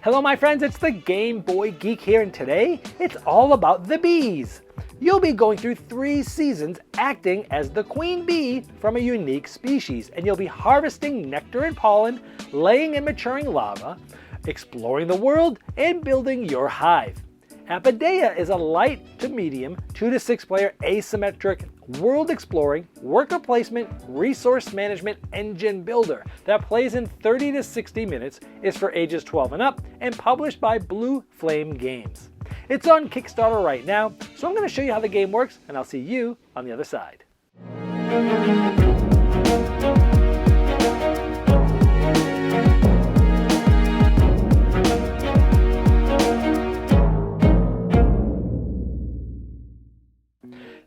Hello my friends, it's the Game Boy Geek here, and today it's all about the bees. You'll be going through 3 seasons acting as the queen bee from a unique species, and you'll be harvesting nectar and pollen, laying and maturing larvae, exploring the world, and building your hive. Apidaia is a light to medium 2 to 6 player asymmetric world exploring, worker placement, resource management engine builder that plays in 30 to 60 minutes, is for ages 12 and up, and published by Blue Flame Games. It's on Kickstarter right now, so I'm going to show you how the game works, and I'll see you on the other side.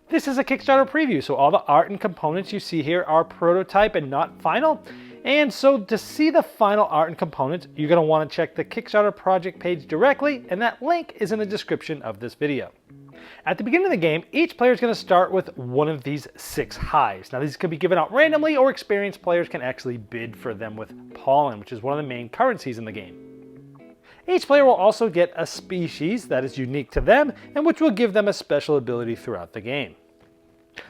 This is a Kickstarter preview, so all the art and components you see here are prototype and not final. And so to see the final art and components, you're going to want to check the Kickstarter project page directly, and that link is in the description of this video. At the beginning of the game, each player is going to start with one of these 6 hives. Now these can be given out randomly, or experienced players can actually bid for them with pollen, which is one of the main currencies in the game. Each player will also get a species that is unique to them, and which will give them a special ability throughout the game.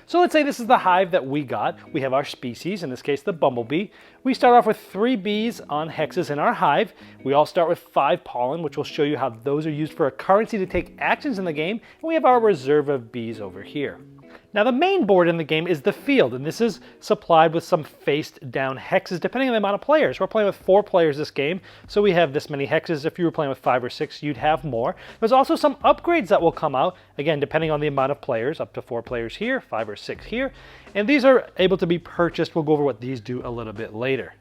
So let's say this is the hive that we got. We have our species, in this case the bumblebee. We start off with 3 bees on hexes in our hive. We all start with 5 pollen, which will show you how those are used for a currency to take actions in the game. And we have our reserve of bees over here. Now the main board in the game is the field, and this is supplied with some faced down hexes depending on the amount of players. We're playing with 4 players this game, so we have this many hexes. If you were playing with 5 or 6, you'd have more. There's also some upgrades that will come out, again depending on the amount of players, up to 4 players here, 5 or 6 here, and these are able to be purchased. We'll go over what these do a little bit later.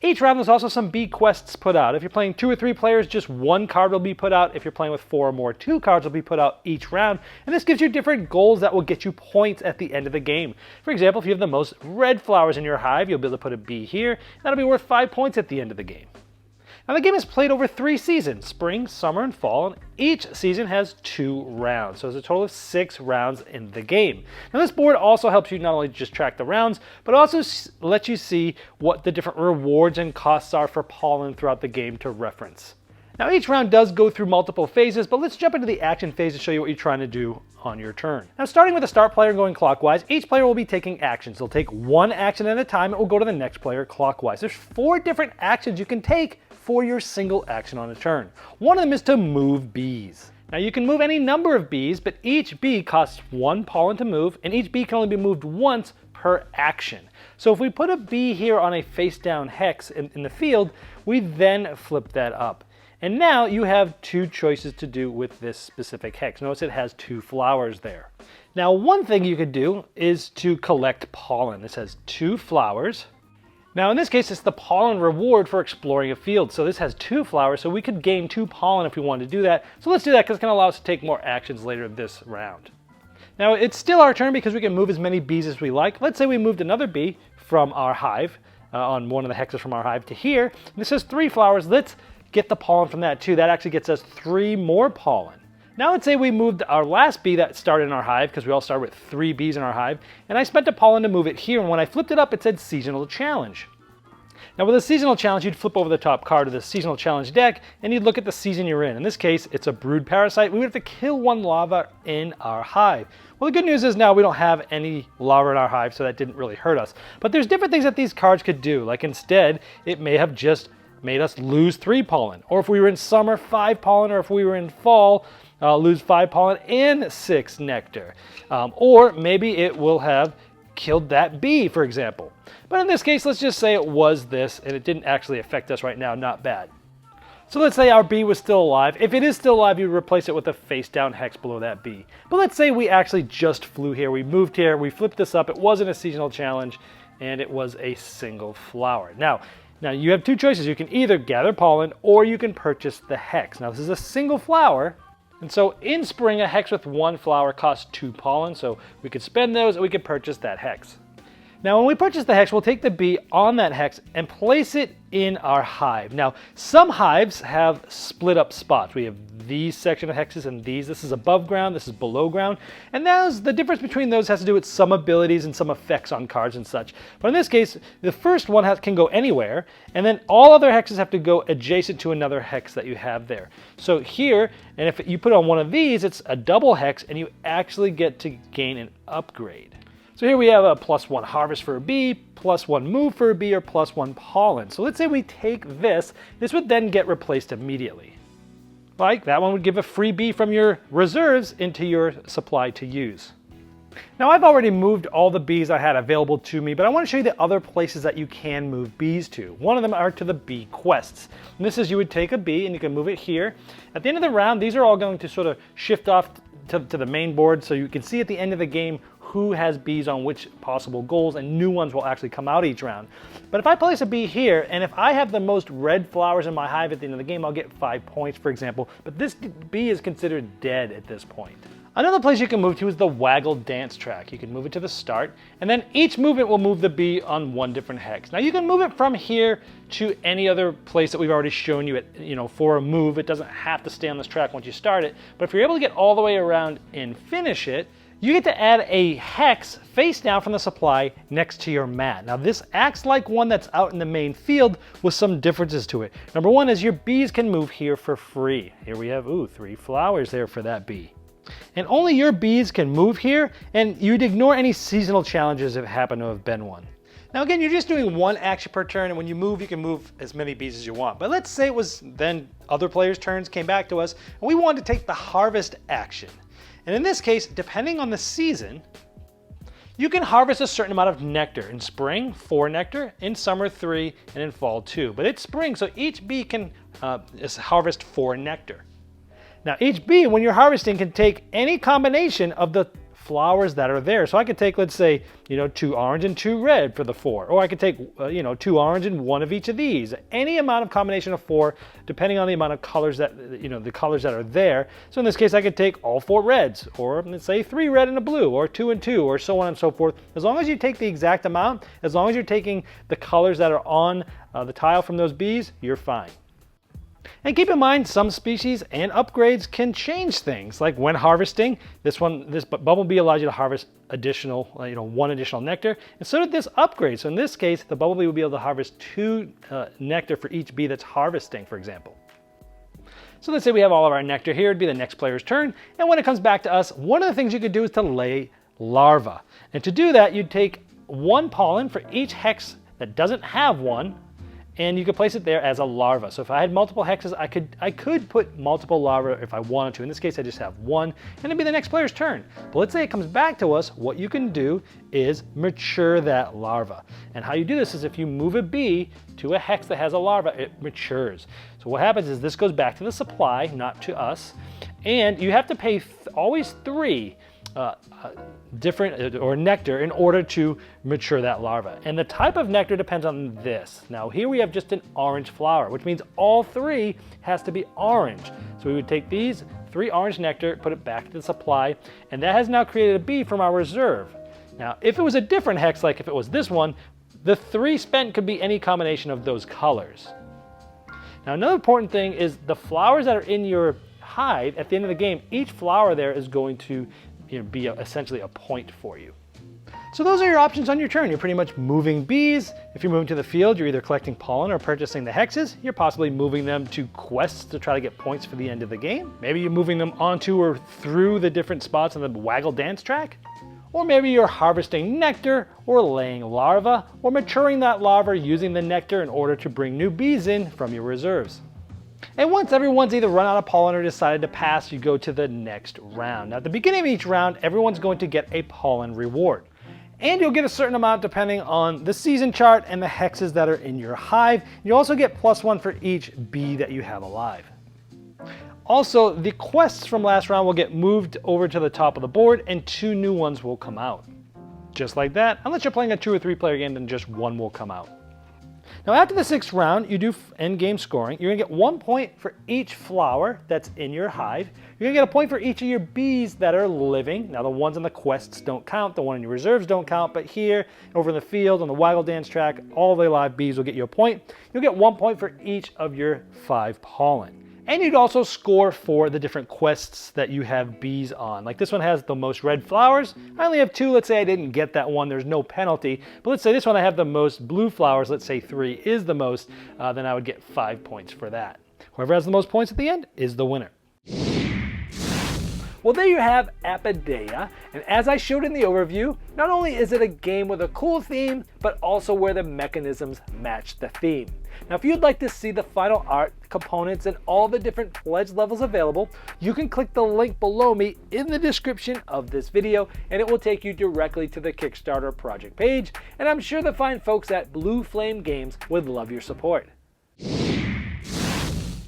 Each round there's also some bee quests put out. If you're playing 2 or 3 players, just 1 card will be put out. If you're playing with 4 or more, 2 cards will be put out each round. And this gives you different goals that will get you points at the end of the game. For example, if you have the most red flowers in your hive, you'll be able to put a bee here. That'll be worth 5 points at the end of the game. Now the game is played over 3 seasons, spring, summer, and fall, and each season has 2 rounds. So there's a total of 6 rounds in the game. Now this board also helps you not only just track the rounds, but also lets you see what the different rewards and costs are for pollen throughout the game to reference. Now each round does go through multiple phases, but let's jump into the action phase to show you what you're trying to do on your turn. Now starting with the start player and going clockwise, each player will be taking actions. They'll take 1 action at a time. It will go to the next player clockwise. There's 4 different actions you can take for your single action on a turn. One of them is to move bees. Now you can move any number of bees, but each bee costs 1 pollen to move, and each bee can only be moved once per action. So if we put a bee here on a face down hex in the field, we then flip that up. And now you have 2 choices to do with this specific hex. Notice it has 2 flowers there. Now one thing you could do is to collect pollen. This has 2 flowers. Now in this case, it's the pollen reward for exploring a field. So this has 2 flowers, so we could gain 2 pollen if we wanted to do that. So let's do that because it's going to allow us to take more actions later this round. Now it's still our turn because we can move as many bees as we like. Let's say we moved another bee from our hive, on one of the hexes from our hive to here. And this has 3 flowers. Let's get the pollen from that too. That actually gets us 3 more pollen. Now let's say we moved our last bee that started in our hive, because we all started with 3 bees in our hive, and I spent a pollen to move it here, and when I flipped it up it said Seasonal Challenge. Now with a Seasonal Challenge, you'd flip over the top card of the Seasonal Challenge deck, and you'd look at the season you're in. In this case, it's a brood parasite. We would have to kill 1 larva in our hive. Well, the good news is now we don't have any larvae in our hive, so that didn't really hurt us. But there's different things that these cards could do, like instead, it may have just made us lose 3 pollen. Or if we were in summer, 5 pollen, or if we were in fall, lose 5 pollen and 6 nectar. Or maybe it will have killed that bee, for example. But in this case, let's just say it was this, and it didn't actually affect us right now, not bad. So let's say our bee was still alive. If it is still alive, you replace it with a face down hex below that bee. But let's say we actually just flew here, we moved here, we flipped this up, it wasn't a seasonal challenge, and it was a single flower. Now you have 2 choices. You can either gather pollen, or you can purchase the hex. Now this is a single flower, and so in spring, a hex with 1 flower costs 2 pollen, so we could spend those and we could purchase that hex. Now when we purchase the hex, we'll take the bee on that hex and place it in our hive. Now some hives have split up spots. We have these section of hexes and these. This is above ground, this is below ground. And the difference between those has to do with some abilities and some effects on cards and such. But in this case, the first one can go anywhere, and then all other hexes have to go adjacent to another hex that you have there. So here, and if you put on one of these, it's a double hex and you actually get to gain an upgrade. So here we have a +1 harvest for a bee, +1 move for a bee, or +1 pollen. So let's say we take this would then get replaced immediately. Like that one would give a free bee from your reserves into your supply to use. Now I've already moved all the bees I had available to me, but I want to show you the other places that you can move bees to. One of them are to the bee quests. And this is you would take a bee and you can move it here. At the end of the round, these are all going to sort of shift off to the main board, so you can see at the end of the game who has bees on which possible goals, and new ones will actually come out each round. But if I place a bee here, and if I have the most red flowers in my hive at the end of the game, I'll get 5 points, for example. But this bee is considered dead at this point. Another place you can move to is the Waggle dance track. You can move it to the start, and then each movement will move the bee on one different hex. Now you can move it from here to any other place that we've already shown you for a move. It doesn't have to stay on this track once you start it, but if you're able to get all the way around and finish it, you get to add a hex face down from the supply next to your mat. Now this acts like one that's out in the main field with some differences to it. Number one is your bees can move here for free. Here we have, 3 flowers there for that bee. And only your bees can move here, and you'd ignore any seasonal challenges if it happened to have been one. Now again, you're just doing one action per turn, and when you move, you can move as many bees as you want. But let's say it was then other players' turns came back to us, and we wanted to take the harvest action. And in this case, depending on the season, you can harvest a certain amount of nectar. In spring, 4 nectar, in summer 3, and in fall 2. But it's spring, so each bee can harvest 4 nectar. Now each bee, when you're harvesting, can take any combination of the flowers that are there. So I could take, let's say, 2 orange and 2 red for the 4. Or I could take, 2 orange and 1 of each of these. Any amount of combination of 4, depending on the amount of colors that, the colors that are there. So in this case, I could take all 4 reds, or let's say 3 red and a blue, or 2 and 2, or so on and so forth. As long as you take the exact amount, as long as you're taking the colors that are on the tile from those bees, you're fine. And keep in mind, some species and upgrades can change things. Like when harvesting, this bumblebee allows you to harvest additional, 1 additional nectar. And so did this upgrade. So in this case, the bumblebee will be able to harvest 2 nectar for each bee that's harvesting, for example. So let's say we have all of our nectar here. It'd be the next player's turn. And when it comes back to us, one of the things you could do is to lay larva. And to do that, you'd take 1 pollen for each hex that doesn't have one, and you could place it there as a larva. So if I had multiple hexes, I could put multiple larvae if I wanted to. In this case, I just have 1, and it'd be the next player's turn. But let's say it comes back to us, what you can do is mature that larva. And how you do this is if you move a bee to a hex that has a larva, it matures. So what happens is this goes back to the supply, not to us, and you have to pay always 3 different or nectar in order to mature that larva. And the type of nectar depends on this. Now here we have just an orange flower, which means all 3 has to be orange. So we would take these 3 orange nectar, put it back to the supply, and that has now created a bee from our reserve. Now if it was a different hex, like if it was this one, the 3 spent could be any combination of those colors. Now another important thing is the flowers that are in your hive at the end of the game, each flower there is going to be essentially a point for you. So those are your options on your turn. You're pretty much moving bees. If you're moving to the field, you're either collecting pollen or purchasing the hexes. You're possibly moving them to quests to try to get points for the end of the game. Maybe you're moving them onto or through the different spots on the Waggle dance track. Or maybe you're harvesting nectar or laying larvae or maturing that larva using the nectar in order to bring new bees in from your reserves. And once everyone's either run out of pollen or decided to pass, you go to the next round. Now at the beginning of each round, everyone's going to get a pollen reward. And you'll get a certain amount depending on the season chart and the hexes that are in your hive. You also get +1 for each bee that you have alive. Also, the quests from last round will get moved over to the top of the board and 2 new ones will come out. Just like that, unless you're playing a 2 or 3 player game, then just 1 will come out. Now after the 6th round, you do end game scoring. You're gonna get 1 point for each flower that's in your hive. You're gonna get a point for each of your bees that are living. Now the ones on the quests don't count, the one in your reserves don't count, but here, over in the field, on the Waggle dance track, all the live bees will get you a point. You'll get 1 point for each of your 5 pollen. And you'd also score for the different quests that you have bees on. Like this one has the most red flowers. I only have 2. Let's say I didn't get that one. There's no penalty. But let's say this one I have the most blue flowers. Let's say 3 is the most. Then I would get 5 points for that. Whoever has the most points at the end is the winner. Well, there you have Apidaia, and as I showed in the overview, not only is it a game with a cool theme, but also where the mechanisms match the theme. Now, if you'd like to see the final art, components, and all the different pledge levels available, you can click the link below me in the description of this video, and it will take you directly to the Kickstarter project page, and I'm sure the fine folks at Blue Flame Games would love your support.